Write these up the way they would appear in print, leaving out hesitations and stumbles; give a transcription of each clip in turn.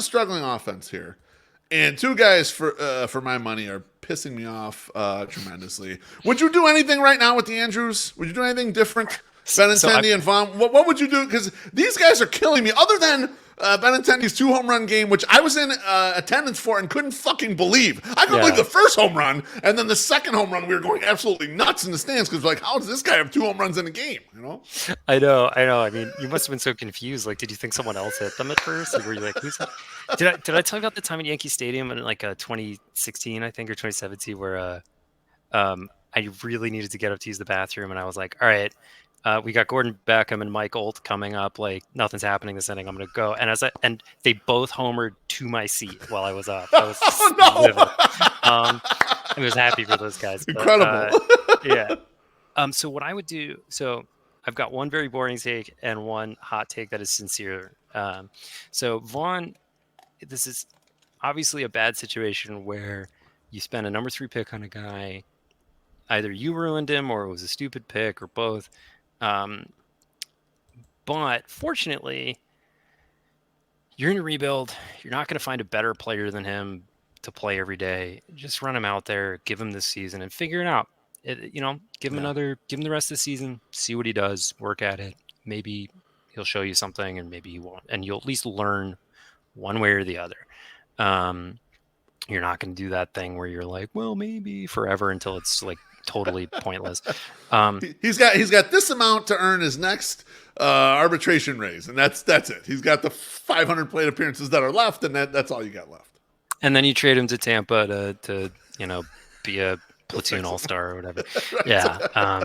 struggling offense here, and two guys for my money are pissing me off tremendously. Would you do anything right now with the Andrews? Would you do anything different? Benintendi and Vaughn. What would you do? Because these guys are killing me. Other than Benintendi's 2 home run game, which I was in attendance for and couldn't fucking believe. I couldn't believe the first home run, and then the second home run, we were going absolutely nuts in the stands because like, how does this guy have 2 home runs in a game? You know? I know. I mean, you must have been so confused. Like, did you think someone else hit them at first? Like, were you like, who's that? Did I tell you about the time at Yankee Stadium in like 2016, I think, or 2017, where I really needed to get up to use the bathroom, and I was like, all right. We got Gordon Beckham and Mike Olt coming up. Like, nothing's happening this inning. I'm gonna go. And they both homered to my seat while I was up. I was livid. I was happy for those guys. But, Incredible. Yeah. So what I would do. So I've got one very boring take and one hot take that is sincere. So Vaughn, this is obviously a bad situation where you spend a number 3 pick on a guy. Either you ruined him or it was a stupid pick or both. But fortunately, you're in a rebuild. You're not going to find a better player than him to play every day. Just run him out there, give him this season, and figure it out. Give him the rest of the season, see what he does, work at it. Maybe he'll show you something, and maybe he won't. And you'll at least learn one way or the other. You're not going to do that thing where you're like, well, maybe forever until it's like totally pointless. He's got this amount to earn his next arbitration raise, and that's it. He's got the 500 plate appearances that are left, and that's all you got left. And then you trade him to Tampa to be a platoon all-star or whatever. Right. Yeah.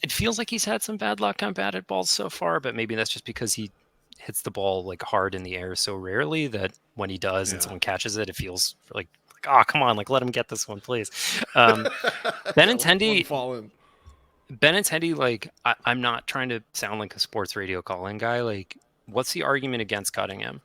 It feels like he's had some bad luck on batted balls so far, but maybe that's just because he hits the ball like hard in the air so rarely that when he does and someone catches it, it feels like, oh, come on, like let him get this one, please. Benintendi, like I'm not trying to sound like a sports radio call-in guy. Like, what's the argument against cutting him?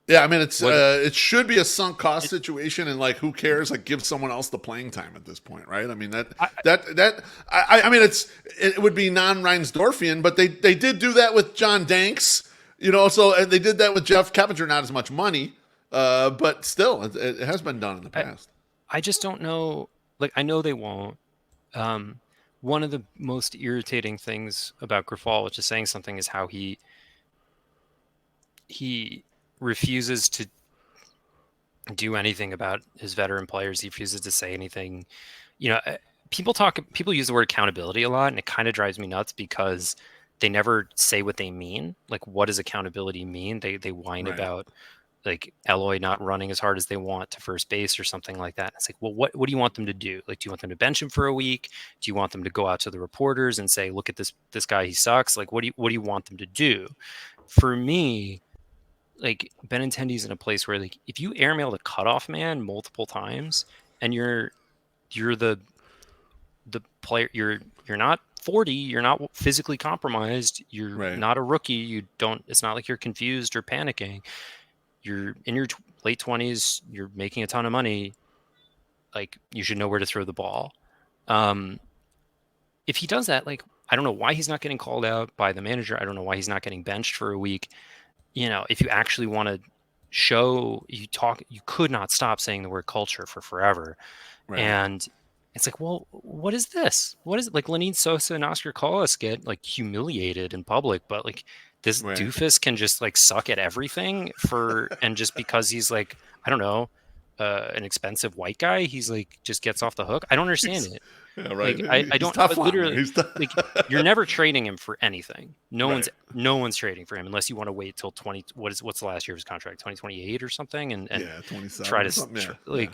Yeah, I mean it should be a sunk cost situation, and like who cares? Like give someone else the playing time at this point, right? I mean I mean it would be non-Reinsdorfian, but they did do that with John Danks, so they did that with Jeff Keppinger, not as much money, but still it has been done in the past. I just don't know. Like I know they won't. One of the most irritating things about Grifol, which is saying something, is how he refuses to do anything about his veteran players. He refuses to say anything. People use the word accountability a lot, and it kind of drives me nuts because they never say what they mean. Like, what does accountability mean? They whine about like Eloy not running as hard as they want to first base or something like that. It's like, well, what do you want them to do? Like, do you want them to bench him for a week? Do you want them to go out to the reporters and say, look at this guy, he sucks? Like, what do you want them to do? For me, like Benintendi's in a place where like if you airmail the cutoff man multiple times and you're the player, you're not 40, you're not physically compromised, you're not a rookie, it's not like you're confused or panicking, you're in your late 20s, you're making a ton of money, like you should know where to throw the ball. If he does that, like I don't know why he's not getting called out by the manager. I don't know why he's not getting benched for a week. If you actually want to show you could not stop saying the word culture for forever. Right. And it's like, well, what is this? What is it? Like Lenine Sosa and Oscar Colas get like humiliated in public, but like this doofus can just like suck at everything and just because he's like, I don't know, an expensive white guy, he's like just gets off the hook. I don't understand it. Yeah, right. Like, I don't literally like you're never trading him for anything. No one's trading for him unless you want to wait till what's the last year of his contract, 2028 or something, and 27 try to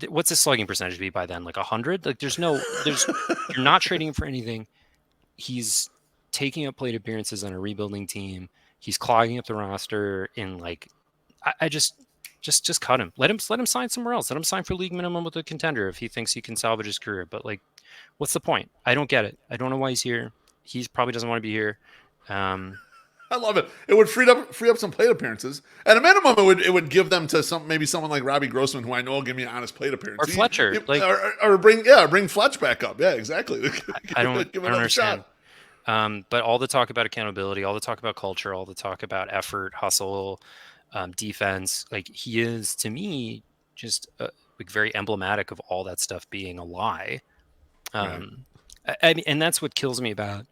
what's his slugging percentage be by then? Like 100? Like you're not trading him for anything. He's taking up plate appearances on a rebuilding team. He's clogging up the roster in like I just cut him. Let him sign somewhere else. Let him sign for league minimum with a contender if he thinks he can salvage his career. But like, what's the point? I don't get it. I don't know why he's here. He probably doesn't want to be here. I love it. It would free up some plate appearances. At a minimum, it would give them to someone like Robbie Grossman, who I know will give me an honest plate appearance. Or Fletcher, or bring Fletch back up. Yeah, exactly. I don't understand. But all the talk about accountability, all the talk about culture, all the talk about effort, hustle, defense, like he is to me just like very emblematic of all that stuff being a lie. Right. I mean, and that's what kills me about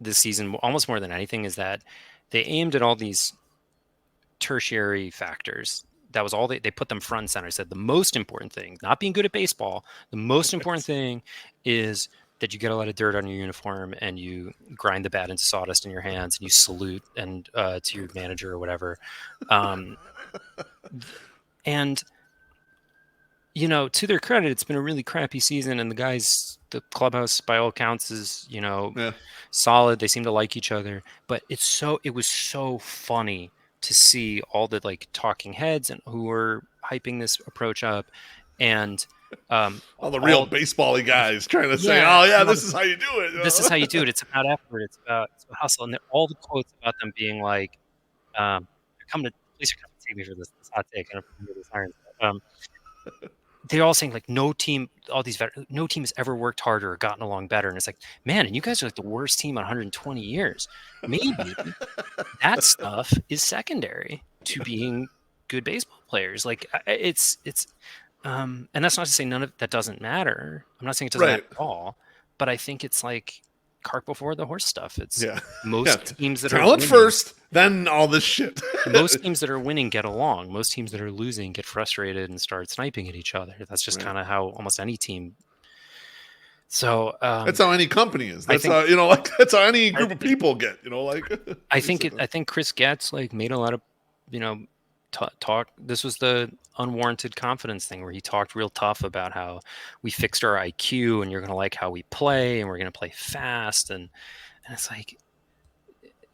this season almost more than anything is that they aimed at all these tertiary factors. That was all they put them front and center. Said the most important thing, not being good at baseball, the most important thing is that you get a lot of dirt on your uniform and you grind the bat into sawdust in your hands and you salute and to your manager or whatever. Um, and you know, to their credit, it's been a really crappy season, and the clubhouse, by all accounts, is Yeah. solid. They seem to like each other, but it was so funny to see all the like talking heads and who were hyping this approach up, and All the real all baseball-y guys trying to say, yeah, "Oh yeah, and all this is how you do it." this is how you do it. It's about effort. It's about hustle, and all the quotes about them being like, "They're coming to please come take me for this hot take." I don't know if you hear this iron. They're all saying like no team has ever worked harder or gotten along better, and it's like, man, and you guys are like the worst team in 120 years. Maybe that stuff is secondary to being good baseball players. Like and that's not to say none of that doesn't matter. I'm not saying it doesn't Right. matter at all, but I think it's like cart before the horse stuff. It's Yeah. most teams that are talent winning, first, then all this shit. most teams that are winning get along. Most teams that are losing get frustrated and start sniping at each other. That's just Right. kind of how almost any team. So That's how any company is. I That's think- how like that's how any group of people get. Like I think Chris Getz like made a lot of talk. This was the unwarranted confidence thing where he talked real tough about how we fixed our IQ and you're going to like how we play and we're going to play fast and it's like,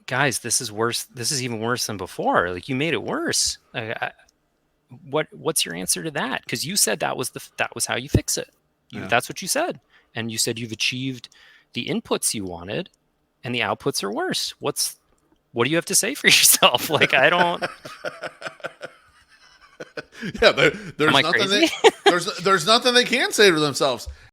guys, this is worse. This is even worse than before. Like you made it worse. What's your answer to that? Because you said that was how you fix it. That's what you said, and you said you've achieved the inputs you wanted, and the outputs are worse. What do you have to say for yourself? Like I don't. Yeah, there's Am I nothing crazy? there's nothing they can say to themselves.